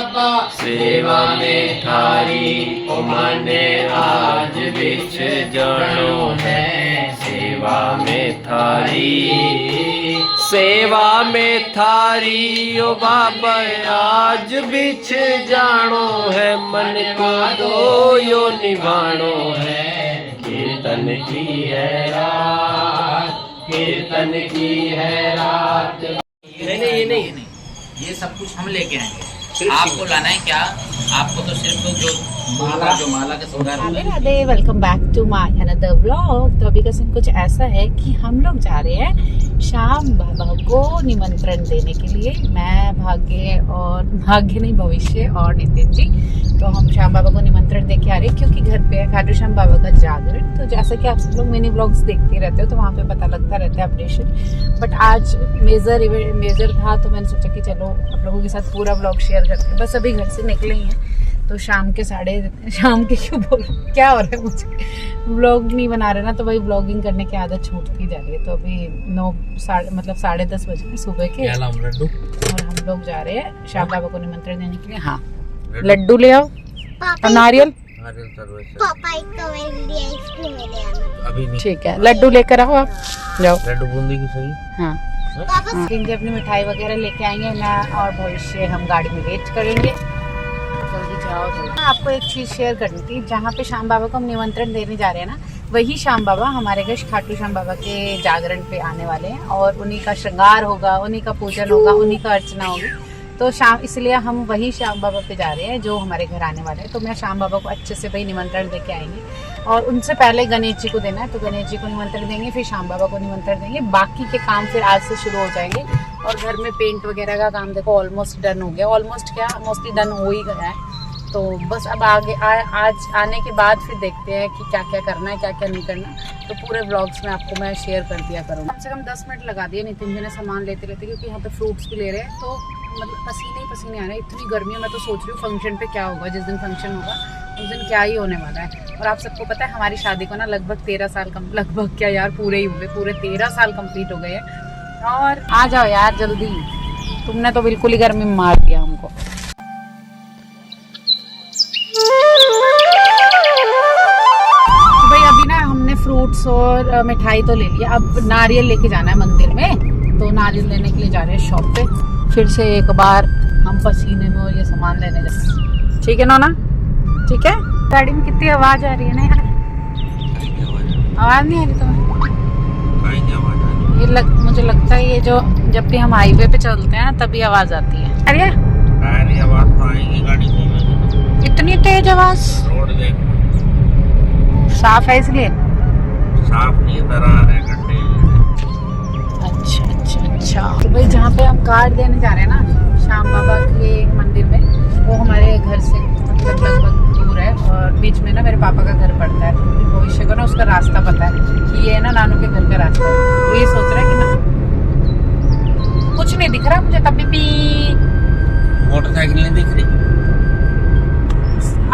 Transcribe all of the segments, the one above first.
बाबा सेवा में थारी ओ मने आज बिच जानो है सेवा में थारी सेवा में थारी ओ बाबा आज बिछ जानो है मन को दो यो निभानो है कीर्तन की है रात कीर्तन की है रात। नहीं, ये सब कुछ हम लेके आएंगे। आपको लाना है क्या? आपको तो सिर्फ माला के श्रृंगार। Radhe, welcome back to my another vlog. तो अभी का सीन कुछ ऐसा है कि हम लोग जा रहे हैं श्याम बाबा को निमंत्रण देने के लिए। मैं भाग्य नहीं भविष्य और नितिन जी, तो हम श्याम बाबा को निमंत्रण दे के आ रहे हैं क्योंकि घर पे है खाटू श्याम बाबा का जागरण। तो जैसा कि आप सब लोग मिनी व्लॉग्स देखते रहते हो तो वहाँ पे पता लगता रहता है अपडेशन। बट आज मेजर था तो मैंने सोचा कि चलो आप लोगों के साथ पूरा व्लॉग शेयर करते हैं। बस अभी घर से निकले ही हैं तो शाम के क्यों बोल क्या हो रहा है मुझे, व्लॉग नहीं बना रहे ना तो वही व्लॉगिंग करने की आदत छूटती जा रही है। तो अभी 10:30 बजे सुबह के और हम लोग जा रहे हैं श्याम बाबा को निमंत्रण देने के लिए। हाँ, लड्डू ले आओ और नारियल। ठीक है, लड्डू लेकर आओ, आप जाओ। लड्डू बूंदी की सही। हाँ, अपनी मिठाई वगैरह लेके आएंगे ना और भविष्य हम गाड़ी में वेट करेंगे। जल्दी जाओ। आपको एक चीज़ शेयर करनी थी, जहाँ पे श्याम बाबा को हम निमंत्रण देने जा रहे हैं ना, वही श्याम बाबा हमारे घर खाटू श्याम बाबा के जागरण पे आने वाले हैं और उन्हीं का श्रृंगार होगा, उन्हीं का पूजन होगा, उन्हीं का अर्चना होगी। तो इसलिए हम वही श्याम बाबा पे जा रहे हैं जो हमारे घर आने वाले हैं। तो मैं श्याम बाबा को अच्छे से भाई निमंत्रण दे के आएंगे और उनसे पहले गणेश जी को देना है, तो गणेश जी को निमंत्रण देंगे, फिर श्याम बाबा को निमंत्रण देंगे। बाकी के काम फिर आज से शुरू हो जाएंगे। और घर में पेंट वगैरह का काम देखो ऑलमोस्ट डन हो गया, मोस्टली डन हो ही गया है। तो बस अब आगे आज आने के बाद फिर देखते हैं कि क्या क्या करना है, क्या क्या नहीं करना। तो पूरे व्लॉग्स में आपको मैं शेयर कर दिया करूँगा। कम से कम 10 मिनट लगा दिए नितिन जी ने सामान लेते क्योंकि यहाँ पे फ्रूट्स भी ले रहे हैं। तो मतलब पसीने ही पसीने आ रहे हैं, इतनी गर्मी है। मैं तो सोच रही हूँ फंक्शन पे क्या होगा, जिस दिन फंक्शन होगा उस दिन क्या ही होने वाला है। और आप सबको पता है हमारी शादी को ना लगभग 13 साल लगभग क्या यार पूरे ही हुए, पूरे 13 साल कंप्लीट हो गए हैं। और आ जाओ यार जल्दी, तुमने तो बिल्कुल ही गर्मी में मार दिया हमको। भाई अभी ना हमने फ्रूट्स और मिठाई तो ले लिया, अब नारियल लेके जाना है मंदिर में। तो नारियल लेने के लिए जा रहे हैं शॉप पे। फिर से एक बार हम पसीने में और ये सामान लेने जाए। ठीक है नोना, ठीक है। गाड़ी में कितनी आवाज आ रही है ना यार, आवाज नहीं आ रही तुम्हें? मुझे लगता है ये जो जब भी हम हाईवे पे चलते हैं तभी आवाज आती है। अरे आवाज तो आएगी गाड़ी में, इतनी तेज आवाज। रोड देख साफ है इसलिए साफ नहीं, दरार है, गड्ढे। अच्छा। तो भाई जहाँ पे हम कार्ड देने जा रहे हैं ना श्याम बाबा के मंदिर में, वो हमारे घर से मतलब लगभग दूर है और बीच में ना मेरे पापा का घर पड़ता है। भविष्य को ना उसका रास्ता पता है कि ये ना नानू के घर का रास्ता है। वो ये सोच रहा है कि ना कुछ नहीं दिख रहा मुझे, तभी भी मोटरसाइकिल नहीं दिख रही।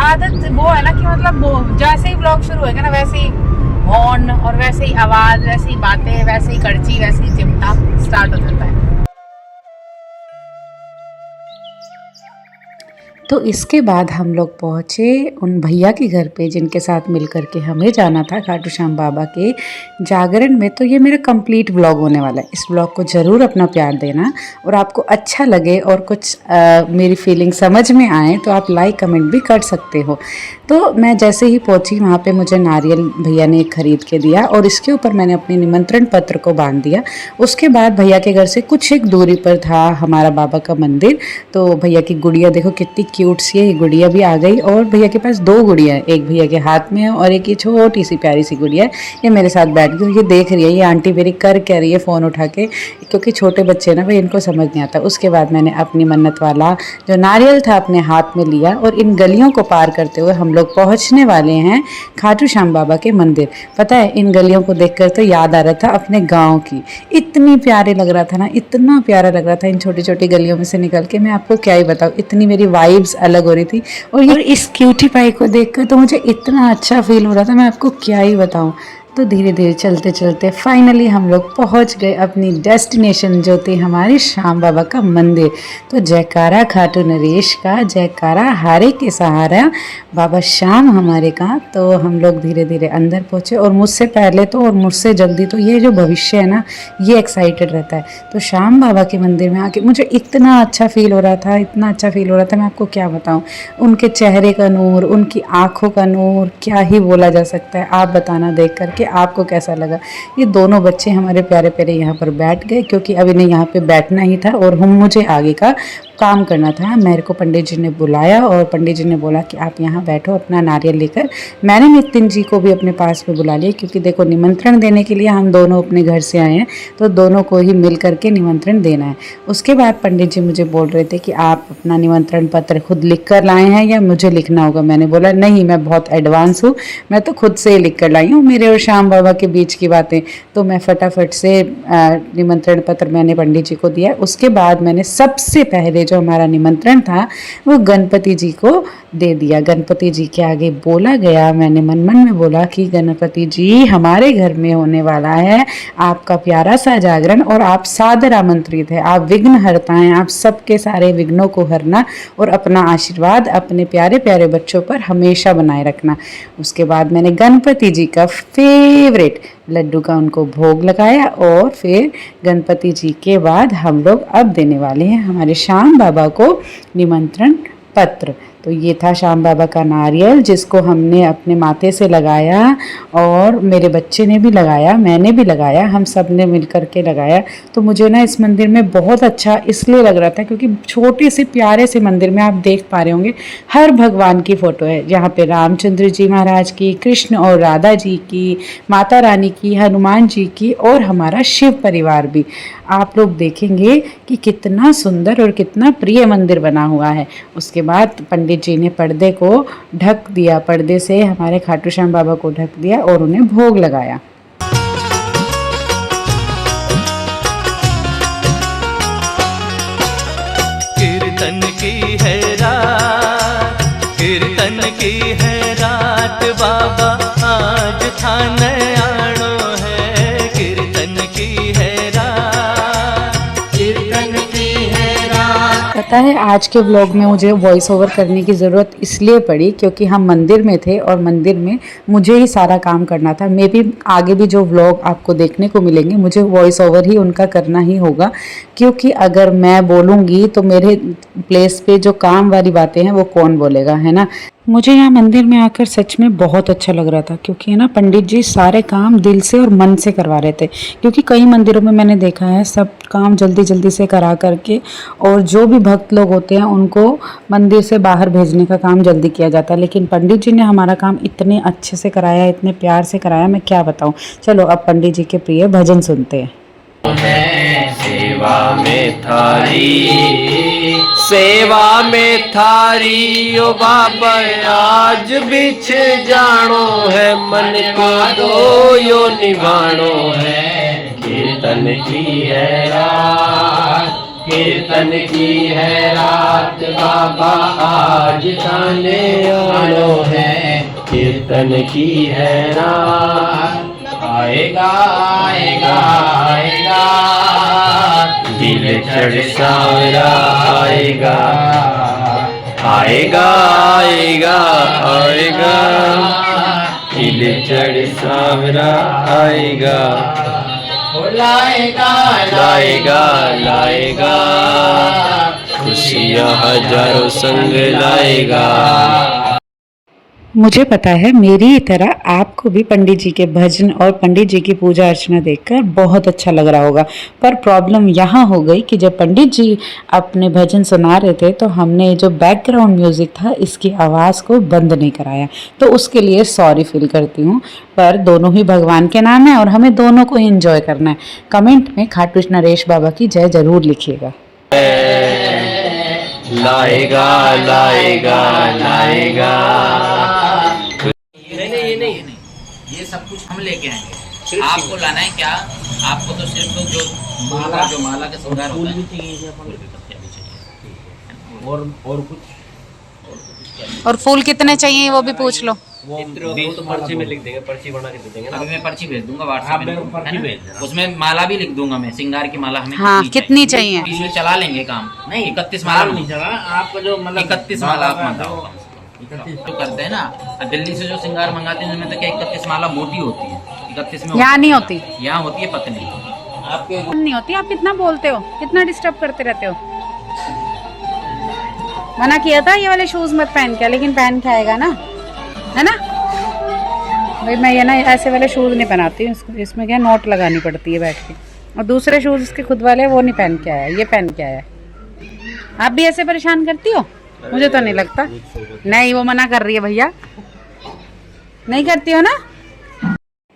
आदत वो है ना कि मतलब जैसे ही ब्लॉग शुरू होगा ना वैसे ही हॉर्न और वैसे ही आवाज, वैसे ही बातें, वैसे ही कड़ची, वैसे ही चिमटा स्टार्ट हो जाता है। तो इसके बाद हम लोग पहुँचे उन भैया के घर पे जिनके साथ मिल कर के हमें जाना था खाटू श्याम बाबा के जागरण में। तो ये मेरा कंप्लीट व्लॉग होने वाला है। इस व्लॉग को ज़रूर अपना प्यार देना और आपको अच्छा लगे और कुछ मेरी फीलिंग समझ में आए तो आप लाइक कमेंट भी कर सकते हो। तो मैं जैसे ही पहुंची वहाँ पे मुझे नारियल भैया ने खरीद के दिया और इसके ऊपर मैंने अपने निमंत्रण पत्र को बांध दिया। उसके बाद भैया के घर से कुछ एक दूरी पर था हमारा बाबा का मंदिर। तो भैया की गुड़िया देखो कितनी क्यूट सी है, ये गुड़िया भी आ गई। और भैया के पास 2 गुड़िया है, एक भैया के हाथ में है और एक ये छोटी सी प्यारी सी गुड़िया है। ये मेरे साथ बैठ गई, ये देख रही है ये आंटी मेरी कर क्या रही है फ़ोन उठा के, क्योंकि छोटे बच्चे ना भाई इनको समझ नहीं आता। उसके बाद मैंने अपनी मन्नत वाला जो नारियल था अपने हाथ में लिया और इन गलियों को पार करते हुए हम लोग पहुंचने वाले हैं खाटू श्याम बाबा के मंदिर। पता है इन गलियों को देखकर तो याद आ रहा था अपने गांव की, इतनी प्यारे लग रहा था ना, इतना प्यारा लग रहा था इन छोटी छोटी गलियों में से निकल के। मैं आपको क्या ही बताऊँ, इतनी मेरी वाइब्स अलग हो रही थी। और इस क्यूटी पाई को देखकर तो मुझे इतना अच्छा फील हो रहा था, मैं आपको क्या ही बताऊँ। तो धीरे धीरे चलते चलते फाइनली हम लोग पहुंच गए अपनी डेस्टिनेशन जो थी हमारे श्याम बाबा का मंदिर। तो जयकारा खाटू नरेश का, जयकारा हारे के सहारा बाबा श्याम हमारे का। तो हम लोग धीरे धीरे अंदर पहुंचे और मुझसे पहले तो और मुझसे जल्दी तो ये जो भविष्य है ना, ये एक्साइटेड रहता है। तो श्याम बाबा के मंदिर में आके मुझे इतना अच्छा फील हो रहा था, इतना अच्छा फील हो रहा था, मैं आपको क्या बताऊं। उनके चेहरे का नूर, उनकी आंखों का नूर, क्या ही बोला जा सकता है। आप बताना देख करके आपको कैसा लगा। ये दोनों बच्चे हमारे प्यारे प्यारे यहाँ पर बैठ गए क्योंकि अब इन्हें यहाँ पे बैठना ही था और मुझे आगे का काम करना था। मेरे को पंडित जी ने बुलाया और पंडित जी ने बोला कि आप यहाँ बैठो अपना नारियल लेकर। मैंने नितिन जी को भी अपने पास में बुला लिया क्योंकि देखो निमंत्रण देने के लिए हम दोनों अपने घर से आए हैं, तो दोनों को ही मिल करके निमंत्रण देना है। उसके बाद पंडित जी मुझे बोल रहे थे कि आप अपना निमंत्रण पत्र खुद लिख कर लाए हैं या मुझे लिखना होगा। मैंने बोला नहीं, मैं बहुत एडवांस हूँ, मैं तो खुद से ही लिख कर लाई हूँ। मेरे और श्याम बाबा के बीच की बातें, तो मैं फटाफट से निमंत्रण पत्र मैंने पंडित जी को दिया। उसके बाद मैंने सबसे पहले जो हमारा निमंत्रण था वो गणपति जी को दे दिया। गणपति जी के आगे बोला गया, मैंने मन मन में बोला कि गणपति जी हमारे घर में होने वाला है आपका प्यारा सा जागरण और आप सादर आमंत्रित है। आप विघ्न हरता हैं, आप सबके सारे विघ्नों को हरना और अपना आशीर्वाद अपने प्यारे प्यारे बच्चों पर हमेशा बनाए रखना। उसके बाद मैंने गणपति जी का फेवरेट लड्डू का उनको भोग लगाया और फिर गणपति जी के बाद हम लोग अब देने वाले हैं हमारे श्याम बाबा को निमंत्रण पत्र। तो ये था श्याम बाबा का नारियल जिसको हमने अपने माथे से लगाया और मेरे बच्चे ने भी लगाया, मैंने भी लगाया, हम सब ने मिल कर के लगाया। तो मुझे ना इस मंदिर में बहुत अच्छा इसलिए लग रहा था क्योंकि छोटे से प्यारे से मंदिर में आप देख पा रहे होंगे हर भगवान की फ़ोटो है। यहाँ पे रामचंद्र जी महाराज की, कृष्ण और राधा जी की, माता रानी की, हनुमान जी की और हमारा शिव परिवार भी। आप लोग देखेंगे कि कितना सुंदर और कितना प्रिय मंदिर बना हुआ है। उसके बाद पंडित जी ने पर्दे को ढक दिया, पर्दे से हमारे खाटू श्याम बाबा को ढक दिया और उन्हें भोग लगाया। कीर्तन की है रात, कीर्तन की है रात बाबा आज थाने आनो है। कीर्तन की है रात, कीर्तन की है रात। पता है आज के व्लॉग में मुझे वॉइस ओवर करने की ज़रूरत इसलिए पड़ी क्योंकि हम मंदिर में थे और मंदिर में मुझे ही सारा काम करना था। मे भी आगे भी जो व्लॉग आपको देखने को मिलेंगे मुझे वॉइस ओवर ही उनका करना ही होगा क्योंकि अगर मैं बोलूँगी तो मेरे प्लेस पे जो काम वाली बातें हैं वो कौन बोलेगा, है ना। मुझे यहाँ मंदिर में आकर सच में बहुत अच्छा लग रहा था क्योंकि है ना पंडित जी सारे काम दिल से और मन से करवा रहे थे। क्योंकि कई मंदिरों में मैंने देखा है सब काम जल्दी जल्दी से करा करके और जो भी भक्त लोग होते हैं उनको मंदिर से बाहर भेजने का काम जल्दी किया जाता है, लेकिन पंडित जी ने हमारा काम इतने अच्छे से कराया, इतने प्यार से कराया, मैं क्या बताऊँ। चलो अब पंडित जी के प्रिय भजन सुनते हैं। सेवा में थारी, सेवा में थारी ओ बाबा आज बिछ जानो है। मन को दो यो निभानो है। कीर्तन की है रात, कीर्तन की है रात बाबा आज थाने आनो है। कीर्तन की है रात, आएगा आएगा आएगा दिल चढ़ सावरा आएगा, आएगा आएगा आएगा दिल चढ़ सावरा आएगा। लाएगा लाएगा लाएगा खुशियाँ हजारों संग लाएगा। मुझे पता है मेरी ही तरह आपको भी पंडित जी के भजन और पंडित जी की पूजा अर्चना देखकर बहुत अच्छा लग रहा होगा, पर प्रॉब्लम यहाँ हो गई कि जब पंडित जी अपने भजन सुना रहे थे तो हमने जो बैकग्राउंड म्यूज़िक था इसकी आवाज़ को बंद नहीं कराया, तो उसके लिए सॉरी फील करती हूँ। पर दोनों ही भगवान के नाम है और हमें दोनों को ही एंजॉय करना है। कमेंट में खाटू नरेश बाबा की जय जरूर लिखिएगा। लाएगा लाएगा लाएगा। नहीं, ये सब कुछ हम लेके आएंगे। आपको लाना है क्या? आपको तो सिर्फ तो जो माला के श्रृंगार होता है। और कुछ और फूल कितने चाहिए वो भी पूछ लो। वो तो पर्ची में लिख देंगे, पर्ची बना के दे देंगे ना। अभी मैं पर्ची भेज दूंगा आप व्हाट्सएप मेरे को पर्ची भेज देना। उसमें माला भी लिख दूंगा मैं, श्रृंगार की माला हमें हाँ, कितनी चाहिए? इसमें चला लेंगे काम। नहीं 31 माला माल नहीं चला आपका जो मतलब 31 माला आप मंगाओ। 31 जो करते हैं ना, दिल्ली से जो श्रृंगार मंगाते हैं उनमें तो क्या 31 माला मोटी होती है, 31 में यहाँ नहीं होती, यहाँ होती है पतली। आपके नहीं होती। आप कितना बोलते हो, कितना डिस्टर्ब करते रहते हो। मना किया था ये वाले शूज मत पहन के, लेकिन पहन के आएगा ना, है ना भाई। मैं ये ना ऐसे वाले शूज नहीं पहनाती हूँ, इसमें क्या नोट लगानी पड़ती है बैठ के। और दूसरे शूज इसके खुद वाले वो नहीं पहन के आया, ये पहन के आया। आप भी ऐसे परेशान करती हो? मुझे तो नहीं लगता। नहीं, वो मना कर रही है भैया, नहीं करती हो ना।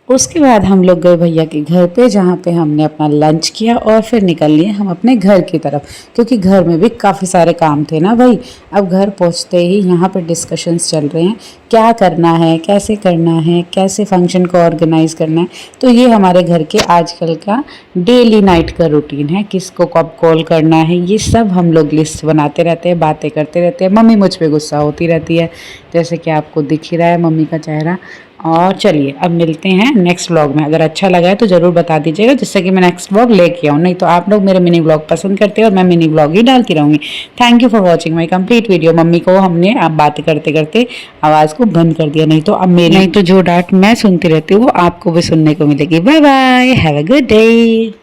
उसके बाद हम लोग गए भैया के घर पे, जहाँ पे हमने अपना लंच किया और फिर निकल लिए हम अपने घर की तरफ, क्योंकि घर में भी काफ़ी सारे काम थे ना भाई। अब घर पहुँचते ही यहाँ पे डिस्कशंस चल रहे हैं, क्या करना है, कैसे करना है, कैसे फंक्शन को ऑर्गेनाइज करना है। तो ये हमारे घर के आजकल का डेली नाइट का रूटीन है, किसको कब कॉल करना है, ये सब हम लोग लिस्ट बनाते रहते हैं, बातें करते रहते हैं। मम्मी मुझ पर गुस्सा होती रहती है, जैसे कि आपको दिख ही रहा है मम्मी का चेहरा। और चलिए अब मिलते हैं नेक्स्ट व्लॉग में। अगर अच्छा लगा है तो ज़रूर बता दीजिएगा, जिससे कि मैं नेक्स्ट व्लॉग लेके आऊँ। नहीं तो आप लोग मेरे मिनी व्लॉग पसंद करते हैं और मैं मिनी व्लॉग ही डालती रहूँगी। Thank you for watching my complete video. Mummy को हमने अब बातें करते करते आवाज़ को बंद कर दिया, नहीं तो अब मेरी, नहीं तो जो डांट मैं सुनती रहती हूँ वो आपको भी सुनने को मिलेगी। Bye bye, have a good day.